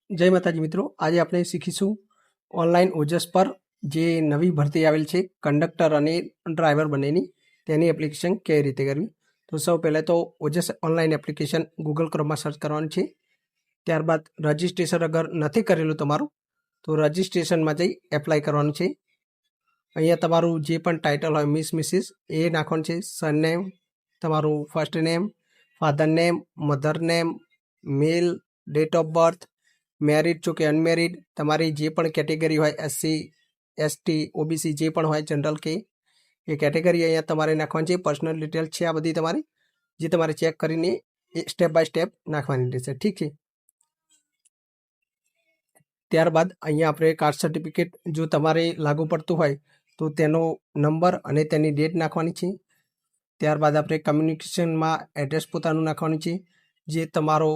જય માતાજી મિત્રો, આજે આપણે શીખીશું ઓનલાઈન ઓજસ પર જે નવી ભરતી આવેલ છે કંડક્ટર અને ડ્રાઈવર બંનેની, તેની એપ્લિકેશન કેવી રીતે કરવી. તો સૌ પહેલાં તો ઓજસ ઓનલાઈન એપ્લિકેશન ગૂગલ ક્રોમમાં સર્ચ કરવાનું છે. ત્યારબાદ રજિસ્ટ્રેશન અગર નથી કરેલું તમારું તો રજિસ્ટ્રેશનમાં જઈ એપ્લાય કરવાનું છે. અહીંયા તમારું જે પણ ટાઇટલ હોય મિસ મિસિસ એ નાખવાનું છે. સરનેમ, તમારું first name, father name, mother name, male, date of birth, married છો કે અનમેરિડ, તમારી જે પણ કેટેગરી હોય એસસી, એસટી, ઓબીસી જે પણ હોય જનરલ કે એ કેટેગરી અહીંયા તમારે નાખવાની છે. પર્સનલ ડિટેલ છે આ બધી તમારી, જે તમારે ચેક કરીને સ્ટેપ બાય સ્ટેપ નાખવાની રહેશે. ઠીક છે. ત્યારબાદ અહીંયા આપણે કાસ્ટ સર્ટિફિકેટ જો તમારે લાગુ પડતું હોય તો તેનો નંબર અને તેની ડેટ નાખવાની છે. ત્યારબાદ આપણે કમ્યુનિકેશનમાં એડ્રેસ પોતાનું નાખવાનું છે, જે તમારો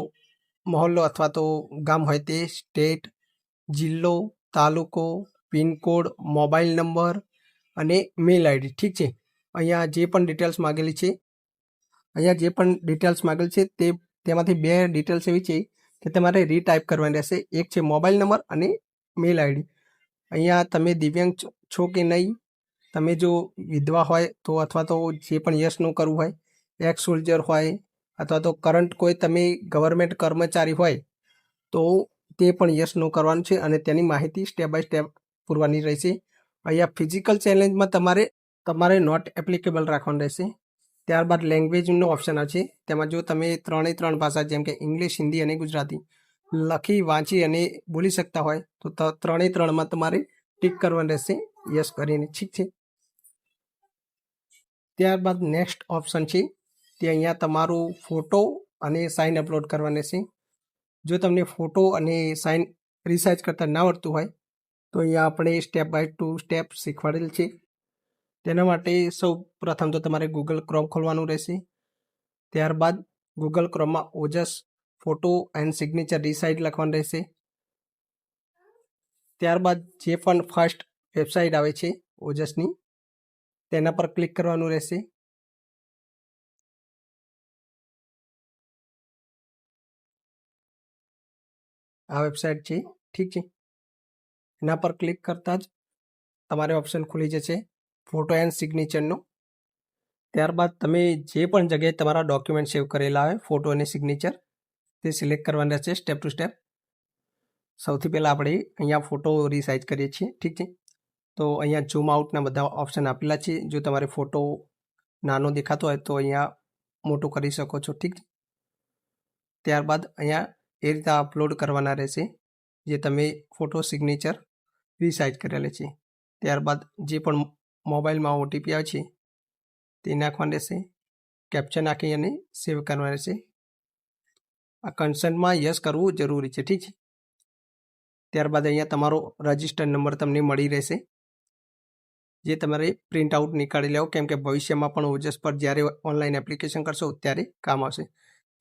મહોલ્લો અથવા તો ગામ હોય તે, સ્ટેટ, જિલ્લો, તાલુકો, પિનકોડ, મોબાઈલ નંબર અને મેલ આઈડી. ઠીક છે. અહીંયા જે પણ ડિટેલ્સ માગેલી છે તેમાંથી બે ડિટેલ્સ એવી છે કે તમારે રીટાઈપ કરવાની રહેશે. એક છે મોબાઈલ નંબર અને મેલ આઈડી. અહીંયા તમે દિવ્યાંગ છો કે નહીં, તમે જો વિધવા હોય તો, અથવા તો જે પણ યસનું કરવું હોય, એક્સ સોલ્જર હોય, અથવા તો કરંટ કોઈ તમે ગવર્મેન્ટ કર્મચારી હોય તો તે પણ યસનું કરવાનું છે અને તેની માહિતી સ્ટેપ બાય સ્ટેપ પૂરવાની રહેશે. અહીંયા ફિઝિકલ ચેલેન્જમાં તમારે નોટ એપ્લિકેબલ રાખવાનું રહેશે. ત્યારબાદ લેંગ્વેજનો ઓપ્શન આવશે. તેમાં જો તમે 3 ભાષા જેમ કે ઇંગ્લિશ, હિન્દી અને ગુજરાતી લખી, વાંચી અને બોલી શકતા હોય તો 3માં તમારે ટીક કરવાનું રહેશે યસ કરીને. ઠીક છે. ત્યારબાદ નેક્સ્ટ ઓપ્શન છે તે અહીંયા તમારું ફોટો અને સાઇન અપલોડ કરવાની છે. જો તમને ફોટો અને સાઇન રિસાઇઝ કરતાં ના આવડતું હોય તો અહીંયા આપણે સ્ટેપ બાય સ્ટેપ શીખવાડેલ છે. તેના માટે સૌ પ્રથમ તો તમારે ગૂગલ ક્રોમ ખોલવાનું રહેશે. ત્યારબાદ ગૂગલ ક્રોમમાં Ojas photo and signature resize લખવાનું રહેશે. ત્યારબાદ જે પણ ફર્સ્ટ વેબસાઇટ આવે છે ઓજસની તેના પર ક્લિક કરવાનું રહેશે. આ વેબસાઇટ છે. ઠીક છે. એના પર ક્લિક કરતાં જ તમારે ઓપ્શન ખુલી જશે ફોટો એન્ડ સિગ્નેચરનો. ત્યારબાદ તમે જે પણ જગ્યાએ તમારા ડોક્યુમેન્ટ સેવ કરેલા હોય ફોટો અને સિગ્નેચર તે સિલેક્ટ કરવાના રહેશે સ્ટેપ ટુ સ્ટેપ. સૌથી પહેલાં આપણે અહીંયા ફોટો રિસાઇઝ કરીએ છીએ. ઠીક છે. તો અહીંયા ઝૂમ આઉટના બધા ઓપ્શન આપેલા છે. જો તમારે ફોટો નાનો દેખાતો હોય તો અહીંયા મોટું કરી શકો છો. ઠીક છે. ત્યારબાદ અહીંયા એ રીતે અપલોડ કરવાના રહેશે જે તમે ફોટો સિગ્નેચર રિસાઇઝ કરેલા છે. ત્યારબાદ જે પણ મોબાઈલમાં ઓટીપી આવે છે તે નાખવાનું રહેશે. કેપ્ચર નાખી અને સેવ કરવાનું રહેશે. આ કન્સર્ટમાં યસ કરવું જરૂરી છે. ઠીક છે. ત્યારબાદ અહીંયા તમારો રજિસ્ટર નંબર તમને મળી રહેશે, જે તમારે પ્રિન્ટ આઉટ નીકાળી લેવો, કેમ કે ભવિષ્યમાં પણ ઓજસ પર જ્યારે ઓનલાઈન એપ્લિકેશન કરશો ત્યારે કામ આવશે.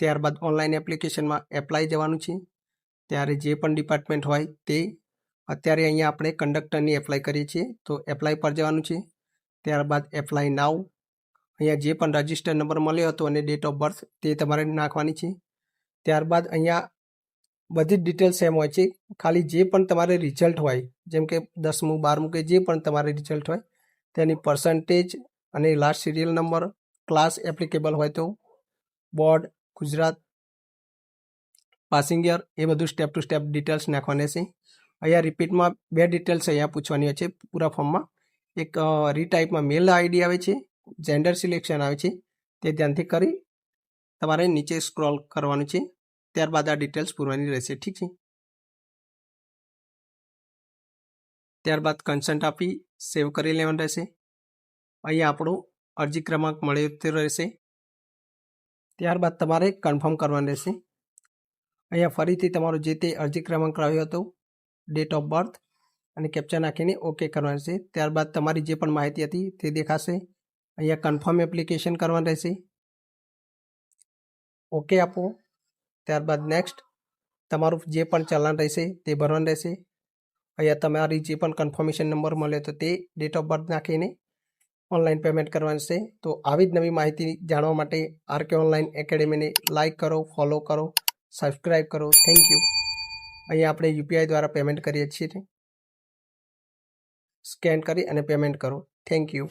ત્યારબાદ ઓનલાઈન એપ્લિકેશનમાં એપ્લાય જવાનું છે. ત્યારે જે પણ ડિપાર્ટમેન્ટ હોય તે, અત્યારે અહીંયા આપણે કંડક્ટરની એપ્લાય કરીએ છીએ તો એપ્લાય પર જવાનું છે. ત્યારબાદ એપ્લાય નાવ, અહીંયા જે પણ રજિસ્ટર નંબર મળ્યો હતો અને ડેટ ઓફ બર્થ તે તમારે નાખવાની છે. ત્યારબાદ અહીંયા બધી જ ડિટેલ્સ સેમ હોય છે, ખાલી જે પણ તમારે રિઝલ્ટ હોય, જેમ કે 10મું 12મું કે જે પણ તમારે રિઝલ્ટ હોય તેની પર્સન્ટેજ અને last serial number, class applicable હોય તો, બોર્ડ, ગુજરાત, પાસિંગ યર, એ બધું સ્ટેપ ટુ સ્ટેપ ડિટેલ્સ નાખવાની છે. અહીંયા રિપીટમાં 2 ડિટેલ્સ અહીંયા પૂછવાની હોય છે પૂરા ફોર્મમાં. એક રીટાઈપમાં મેલ આઈડી આવે છે, જેન્ડર સિલેક્શન આવે છે, તે ધ્યાનથી કરી તમારે નીચે સ્ક્રોલ કરવાનું છે. ત્યારબાદ આ ડિટેલ્સ પૂરવાની રહેશે. ઠીક છે. ત્યારબાદ કન્સન્ટ આપી સેવ કરી લેવાનું રહેશે. અહીંયા આપણો અરજી ક્રમાંક મળ્યો તે રહેશે. ત્યારબાદ તમારે કન્ફર્મ કરવાનું રહેશે. અહીંયા ફરીથી તમારો જે તે અરજી ક્રમાંક રહ્યો હતો, ડેટ ઓફ બર્થ અને કેપ્ચા નાખીને ઓકે કરવાનું રહેશે. ત્યારબાદ તમારી જે પણ માહિતી હતી તે દેખાશે. અહીંયા કન્ફર્મ એપ્લિકેશન કરવાનું રહેશે. ઓકે આપો. ત્યારબાદ નેક્સ્ટ તમારું જે પણ ચલણ રહેશે તે ભરવાનું રહેશે. અહીંયા તમારી જે પણ કન્ફર્મેશન નંબર મળે તો તે ડેટ ઓફ બર્થ નાખીને ઓનલાઈન પેમેન્ટ કરવાનું છે. તો આવી જ નવી માહિતી જાણવા માટે આરકે ઓનલાઈન એકેડેમીને લાઇક કરો, ફોલો કરો, સબસ્ક્રાઈબ કરો. Thank you. અહીંયા આપણે યુપીઆઈ દ્વારા પેમેન્ટ કરીએ છીએ. સ્કેન કરી અને પેમેન્ટ કરો. Thank you.